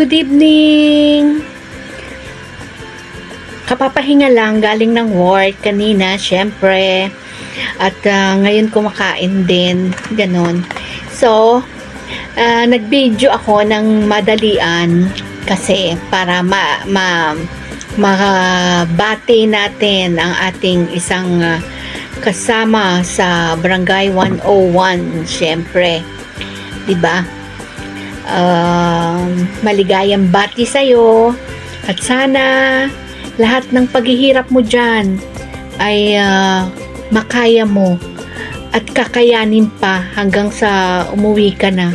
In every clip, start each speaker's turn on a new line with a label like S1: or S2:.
S1: good evening! Kapapahinga lang, galing ng work kanina, syempre. At ngayon kumakain din, ganon. So, nag-video ako ng madalian kasi para mabati natin ang ating isang kasama sa Barangay 101, syempre. Diba? Maligayang bati sa'yo at sana lahat ng paghihirap mo dyan ay makaya mo at kakayanin pa hanggang sa umuwi ka na.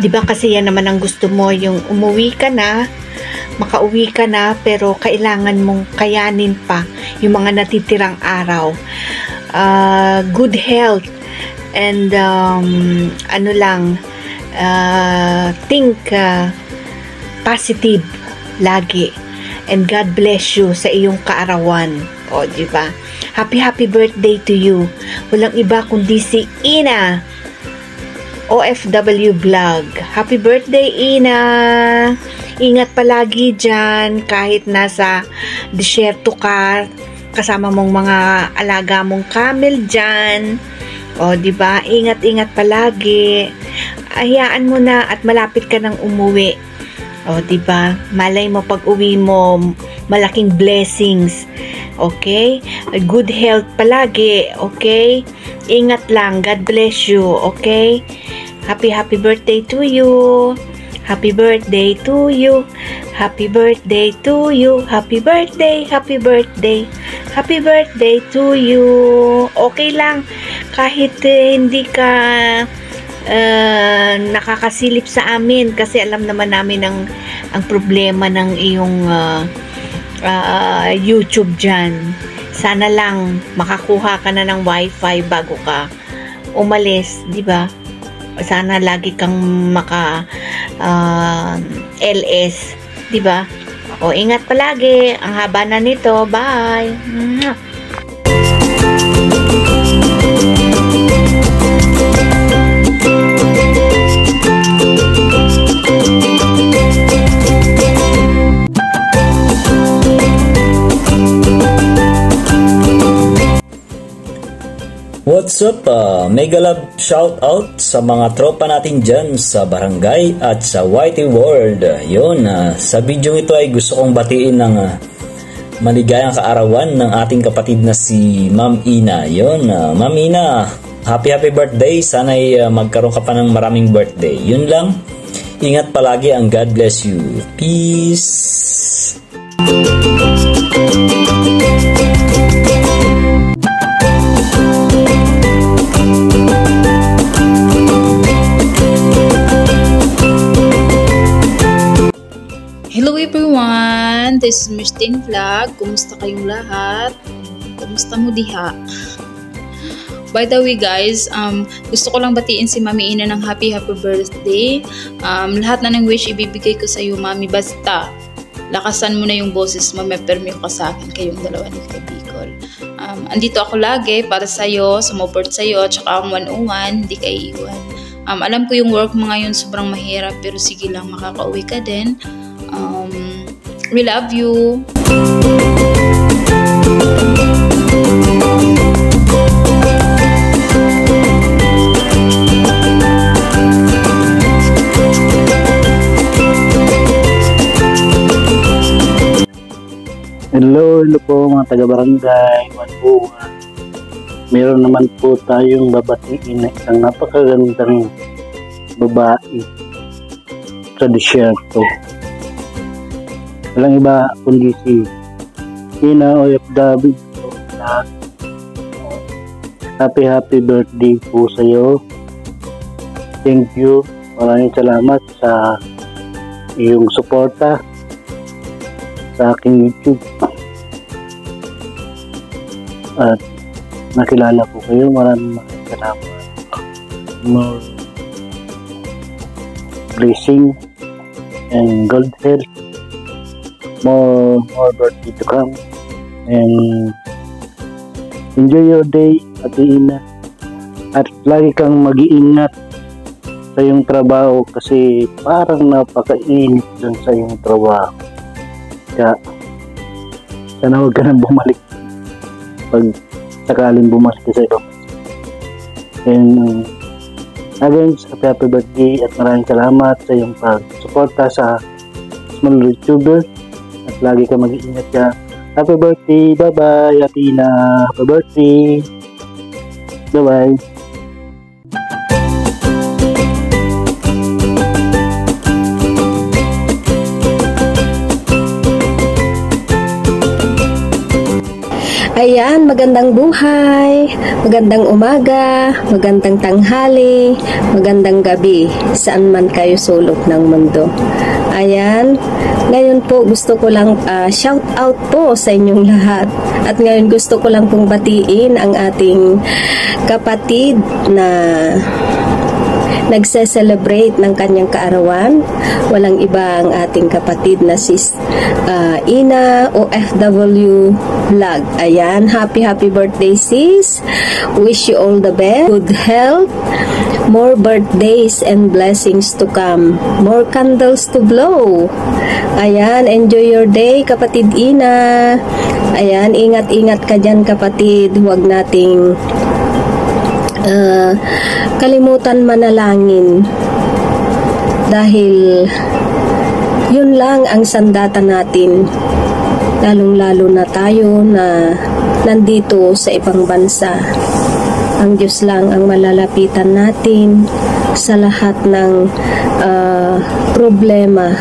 S1: Diba kasi yan naman ang gusto mo, yung umuwi ka na, makauwi ka na, pero kailangan mong kayanin pa yung mga natitirang araw. Good health and think positive lagi, and God bless you sa iyong kaarawan. O, diba? Happy birthday to you. Walang iba kundi si Ina OFW Vlog. Happy birthday, Ina! Ingat palagi dyan kahit nasa disyerto ka, kasama mong mga alaga mong camel dyan. O, diba? Ingat palagi. Hayaan mo na at malapit ka nang umuwi. O, diba? Malay mo pag uwi mo, malaking blessings. Okay? Good health palagi. Okay? Ingat lang. God bless you. Okay? Happy birthday to you. Happy birthday to you. Happy birthday to you. Happy birthday. Happy birthday. Happy birthday to you. Okay lang. Kahit hindi ka nakakasilip sa amin kasi alam naman namin ang problema ng iyong YouTube dyan. Sana lang makakuha ka na ng wifi bago ka umalis, di ba? Sana lagi kang maka LS, di ba? O, ingat palagi. Ang haba na nito. Bye.
S2: What's up? Mega love shout out sa mga tropa natin dyan sa barangay at sa YT World. Yun, sa video ito ay gusto kong batiin ng maligayang kaarawan ng ating kapatid na si Ma'am Ina. Yun, Ma'am Ina, happy birthday. Sana ay magkaroon ka pa ng maraming birthday. Yun lang, ingat palagi, ang God bless you. Peace!
S3: Hello everyone! This is Mistin Vlog. Kumusta kayong lahat? Kumusta mo diha? By the way guys, gusto ko lang batiin si Mami Ina ng happy birthday. Lahat na ng wish ibibigay ko sa iyo, Mami. Basta lakasan mo na yung boses mo, may permyo ka sa akin, kayong dalawa ni Kuya Bicol. Andito ako lagi para sa iyo, sumuport sa iyo, tsaka ang 101, hindi ka iiwan. Alam ko yung work mo ngayon sobrang mahirap, pero sige lang, makakauwi ka din. We love you.
S4: Hello po mga taga-barangay 101. Meron naman po tayong babatiin na isang napakagandang babae sa disyerto. Walang iba kundi si Ina OFW. Happy birthday po sa iyo. Thank you. Maraming salamat sa iyong suporta sa aking YouTube. At nakilala ko kayo. Maraming salamat. More blessing and good health. More birthday to come, and enjoy your day, Ate Ina, at lagi kang mag-iingat sa iyong trabaho kasi parang napakainit dun sa iyong trabaho. Kaya sana huwag ka nang bumalik pag sakaling bumalik ka sa ibang. And again, happy birthday at maraming salamat sa iyong pagsuporta sa small YouTuber at lagi ka mag-iingat ka. Happy birthday, bye-bye, happy na, happy birthday, bye-bye.
S5: Ayan, magandang buhay, magandang umaga, magandang tanghali, magandang gabi, saan man kayo sulok ng mundo. Ayan, ngayon po gusto ko lang shout out po sa inyong lahat. At ngayon gusto ko lang pong batiin ang ating kapatid na nagse-celebrate ng kanyang kaarawan. Walang iba ang ating kapatid na sis Ina OFW Vlog. Ayan, happy birthday sis. Wish you all the best. Good health. More birthdays and blessings to come. More candles to blow. Ayan, enjoy your day kapatid Ina. Ayan, ingat-ingat ka dyan kapatid. Huwag nating kalimutan manalangin dahil yun lang ang sandata natin, lalong-lalo na tayo na nandito sa ibang bansa. Ang Diyos lang ang malalapitan natin sa lahat ng problema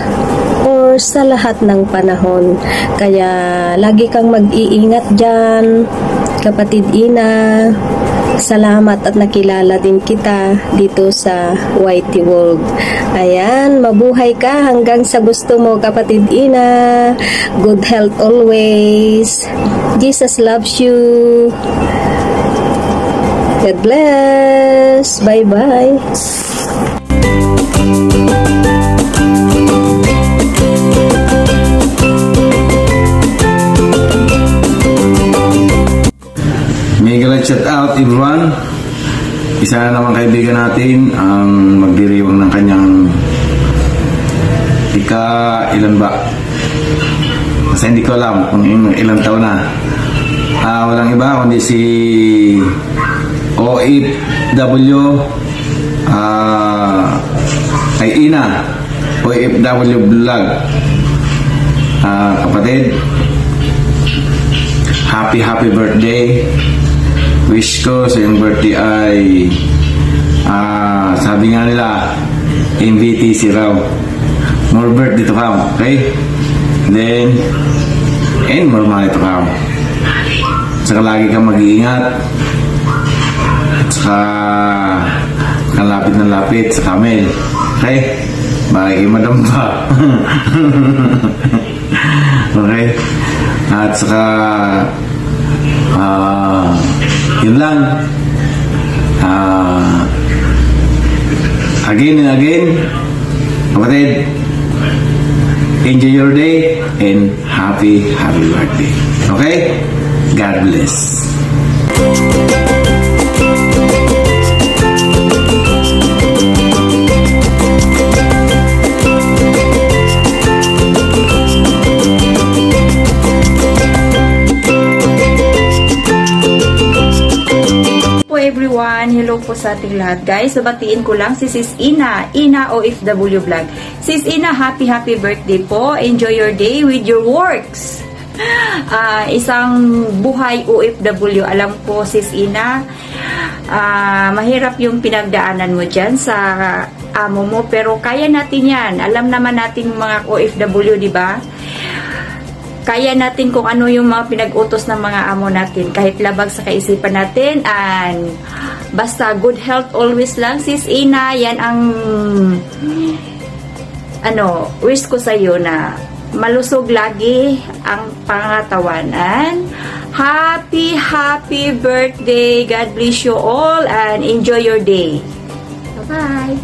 S5: or sa lahat ng panahon. Kaya lagi kang mag-iingat dyan kapatid Ina. Salamat at nakilala din kita dito sa YT World. Ayan, mabuhay ka hanggang sa gusto mo kapatid Ina. Good health always. Jesus loves you. God bless. Bye-bye.
S6: Mega shout out everyone. Isa na naman kaibigan natin ang magdiriwang ng kanyang ilan ba? Kasi hindi ko alam kung ilang taon na. Walang iba kundi si OFW kay Ina OFW Vlog. Kapatid, happy birthday. Wish ko sa iyong birthday ay sabi nga nila MVTC raw, more birthday to come, okay? Then and more money to come. Saka lagi kang mag-iingat at saka kang lapit sa camel, okay? Bakit madamba. Okay? At saka yun lang. Again and again, kapatid, enjoy your day and happy birthday. Okay? God bless.
S7: Everyone, hello po sa ating lahat guys. Sabatiin ko lang si Sis Ina OFW Vlog. Sis Ina, happy birthday po. Enjoy your day with your works. Isang buhay OFW. Alam ko Sis Ina, mahirap yung pinagdaanan mo dyan sa amo mo, pero kaya natin yan. Alam naman natin mga OFW, di ba? Kaya natin kung ano yung mga pinag-utos ng mga amo natin, kahit labag sa kaisipan natin, and basta good health always lang Sis Ina. Yan ang wish ko sa iyo, na malusog lagi ang pangatawanan. Happy birthday. God bless you all and enjoy your day. Bye-bye.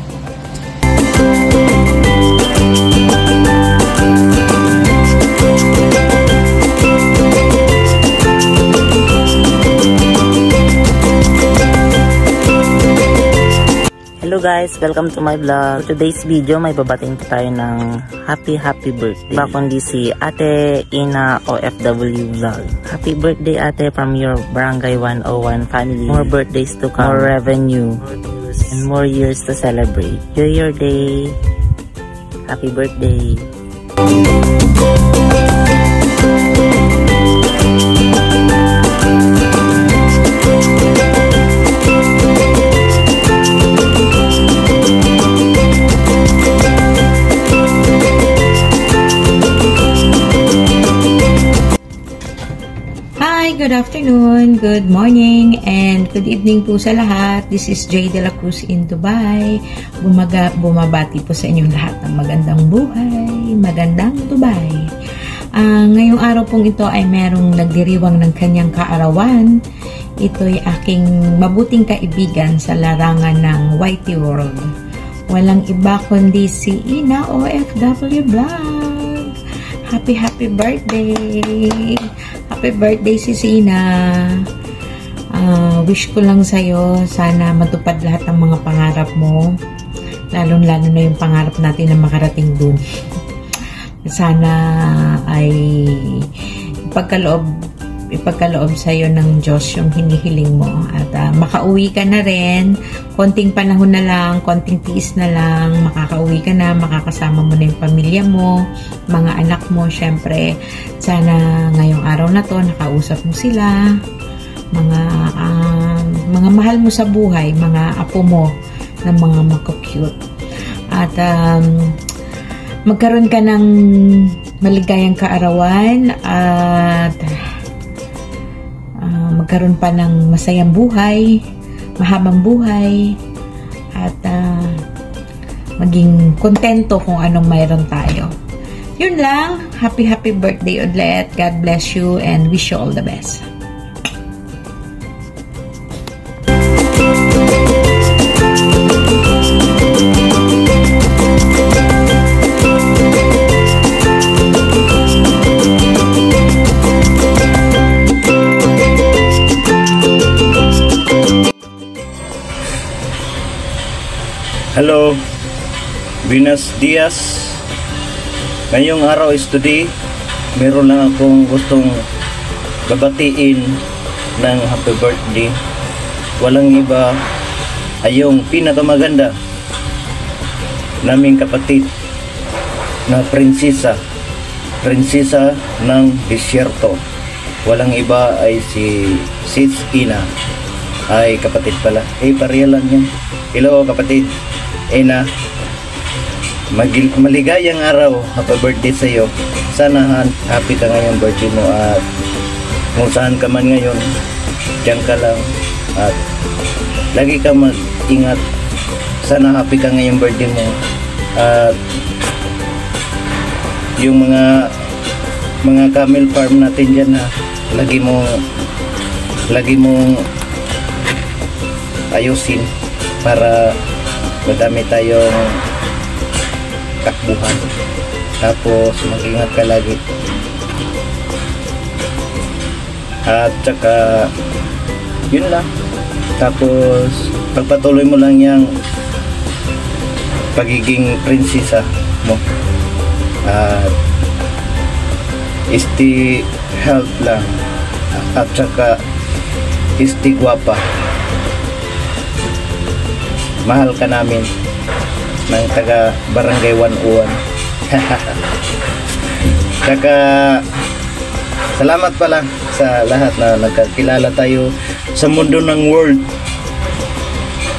S8: Hello Hello guys, welcome to my vlog. Today's video, may babating tayo ng happy birthday. Kundi si Ate Ina OFW Vlog. Happy birthday Ate from your Barangay 101 family. More birthdays to come, more revenue, and more years to celebrate. Enjoy your day. Happy birthday.
S9: Good afternoon, good morning, and good evening po sa lahat. This is Jay De La Cruz in Dubai. Bumabati po sa inyong lahat ng magandang buhay, magandang Dubai. Ngayong araw pong ito ay merong nagdiriwang ng kanyang kaarawan. Ito'y aking mabuting kaibigan sa larangan ng YT World. Walang iba kundi si Ina OFW Vlog. Happy birthday! Happy birthday si Sina. Wish ko lang sa'yo, sana matupad lahat ng mga pangarap mo. Lalo-lalo na yung pangarap natin na makarating dun. Sana ay ipagkaloob sa'yo ng Diyos yung hinihiling mo. At makauwi ka na rin. Konting panahon na lang, konting tiis na lang. Makakauwi ka na, makakasama mo na yung pamilya mo, mga anak mo. Syempre, sana ngayong araw na to, nakausap mo sila. Mga mahal mo sa buhay, mga apo mo na mga makakute. At magkaroon ka ng maligayang kaarawan at magkaroon pa ng masayang buhay, mahabang buhay, at maging kontento kung anong mayroon tayo. Yun lang. Happy birthday ulit. God bless you and wish you all the best.
S10: Hello, buenos dias. Ngayong araw is today, meron lang akong gustong babatiin ng happy birthday. Walang iba ay yung pinakamaganda naming kapatid na prinsesa ng disyerto. Walang iba ay si Sis Ina. Ay, kapatid pala. Pareha lang yan. Hello, kapatid. Ina, maligayang araw. Happy birthday sa iyo. Sana happy ka ngayong birthday mo at kung saan ka man ngayon, diyan ka lang at lagi ka mag-ingat. Sana happy ka ngayong birthday mo at yung mga camel farm natin dyan ha, lagi mong ayusin para madami tayong takbuhan. Tapos mag-ingat ka lagi. At saka yun lang. Tapos pagpatuloy mo lang yung pagiging prinsesa mo. At stay health lang. At saka stay guwapa. Mahal ka namin ng taga Barangay 101. Saka salamat pala sa lahat na nagkakilala tayo sa mundo ng world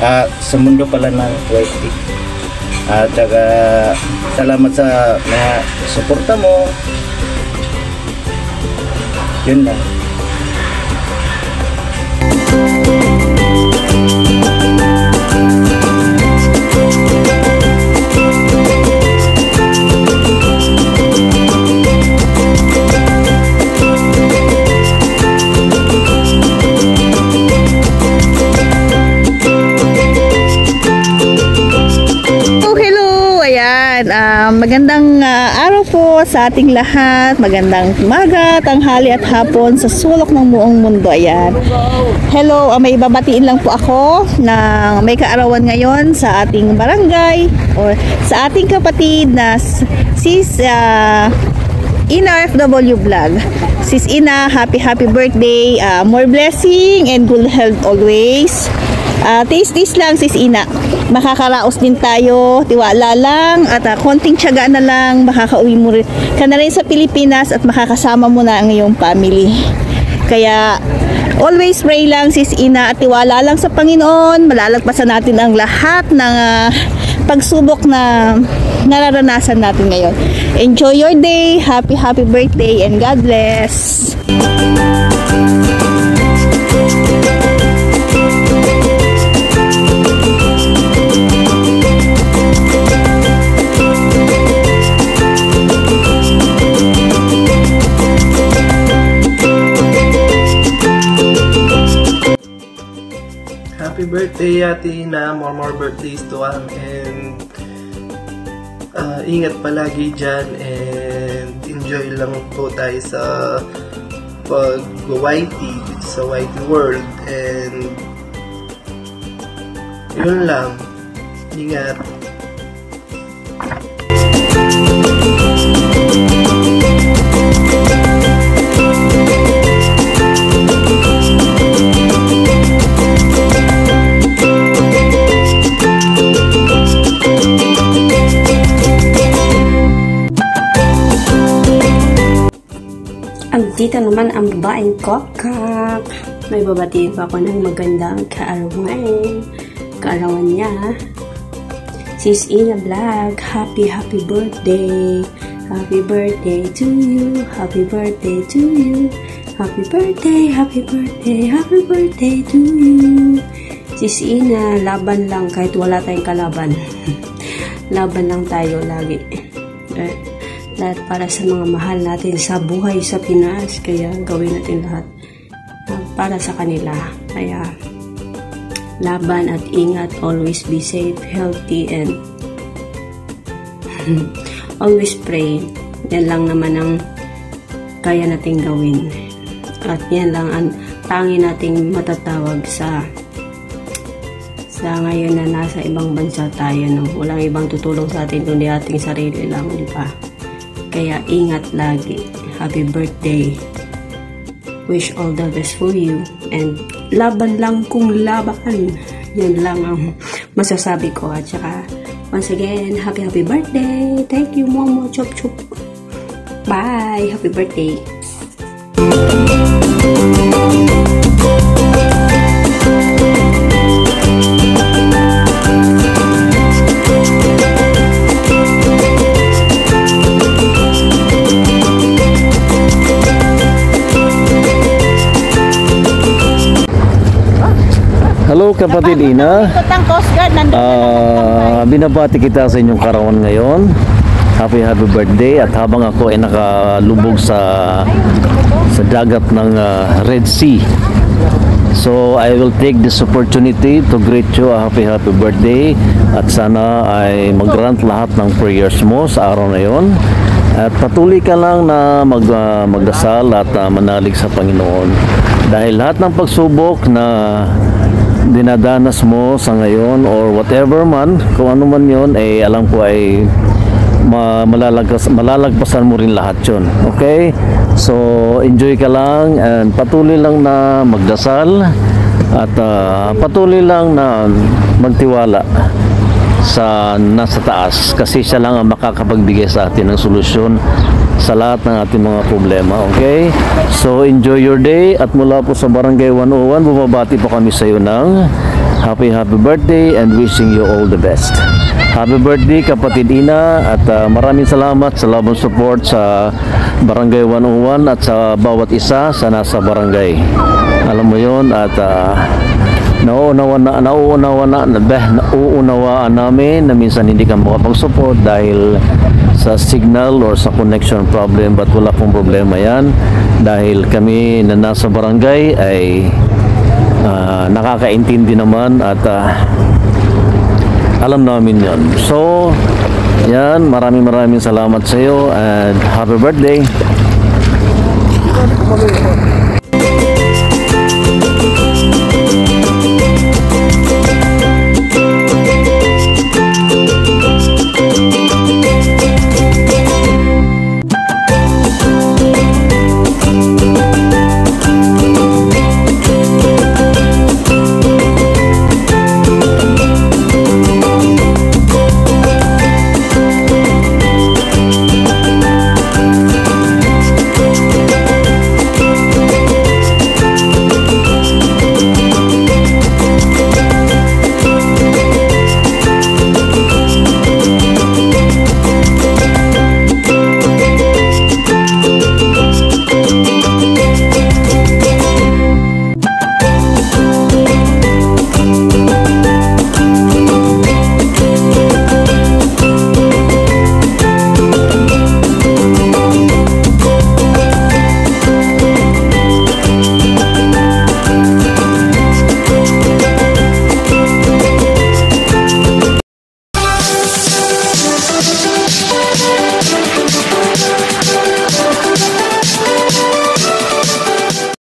S10: at sa mundo pala ng YT. At saka salamat sa mga suporta mo. Yun lang.
S11: Magandang araw po sa ating lahat. Magandang umaga, tanghali at hapon sa sulok ng buong mundo. Ayan. Hello, may babatiin lang po ako na may kaarawan ngayon sa ating barangay or sa ating kapatid na sis Ina FW Vlog. Sis Ina, happy birthday. More blessing and good health always. Taste lang sis Ina. Makakaraos din tayo, tiwala lang at konting tiyaga na lang, makakauwi mo rin ka na rin sa Pilipinas at makakasama mo na ang iyong family. Kaya always pray lang sis Ina at tiwala lang sa Panginoon. Malalagpasan natin ang lahat ng pagsubok na nararanasan natin ngayon. Enjoy your day, happy birthday and God bless.
S12: Happy birthday Ate Ina, more birthdays to come and ingat palagi dyan and enjoy lang po tayo sa pag-YT sa YT World and yun lang, ingat.
S5: Dito naman ang babaeng kokak. May babatiin pa ako ng magandang kaarawan niya. Sis Ina Vlog, happy birthday. Happy birthday to you. Happy birthday to you. Happy birthday to you. Sis Ina, laban lang kahit wala tayong kalaban. Laban lang tayo lagi. Lahat para sa mga mahal natin sa buhay sa Pinas, kaya gawin natin lahat para sa kanila. Kaya laban at ingat, always be safe, healthy and always pray. Yan lang naman ang kaya nating gawin at yan lang ang tangi nating matatawag sa ngayon na nasa ibang bansa tayo, no? Walang ibang tutulong sa atin kundi ating sarili lang, di ba? Kaya ingat lagi. Happy birthday. Wish all the best for you. And laban lang kung laban. Yan lang ang masasabi ko. At saka, once again, happy birthday. Thank you, Momo. Chop chop. Bye. Happy birthday.
S2: Hello kapatid Ina, binabati kita sa inyong karawan ngayon. Happy birthday. At habang ako ay nakalubog sa dagat ng Red Sea, so I will take this opportunity to greet you a happy birthday. At sana ay mag-grant lahat ng prayers mo sa araw na yon. At patuloy ka lang na magdasal at manalig sa Panginoon. Dahil lahat ng pagsubok na dinadanas mo sa ngayon or whatever man, kung ano man yon, ay alam ko ay malalagpasan mo rin lahat yun. Okay? So enjoy ka lang and patuloy lang na magdasal at patuloy lang na magtiwala sa nasa taas, kasi siya lang ang makakapagbigay sa atin ng solusyon sa lahat ng ating mga problema. Okay? So enjoy your day. At mula po sa Barangay 101, bumabati po kami sa iyo ng happy birthday and wishing you all the best. Happy birthday kapatid Ina, at maraming salamat sa labang support sa Barangay 101 at sa bawat isa sa nasa barangay. Alam mo yon, at nauunawaan namin na minsan hindi ka makapag-support dahil sa signal or sa connection problem, but wala pong problema yan dahil kami na nasa barangay ay nakakaintindi naman at alam namin yon. So
S13: Yan, maraming salamat sa iyo and happy birthday.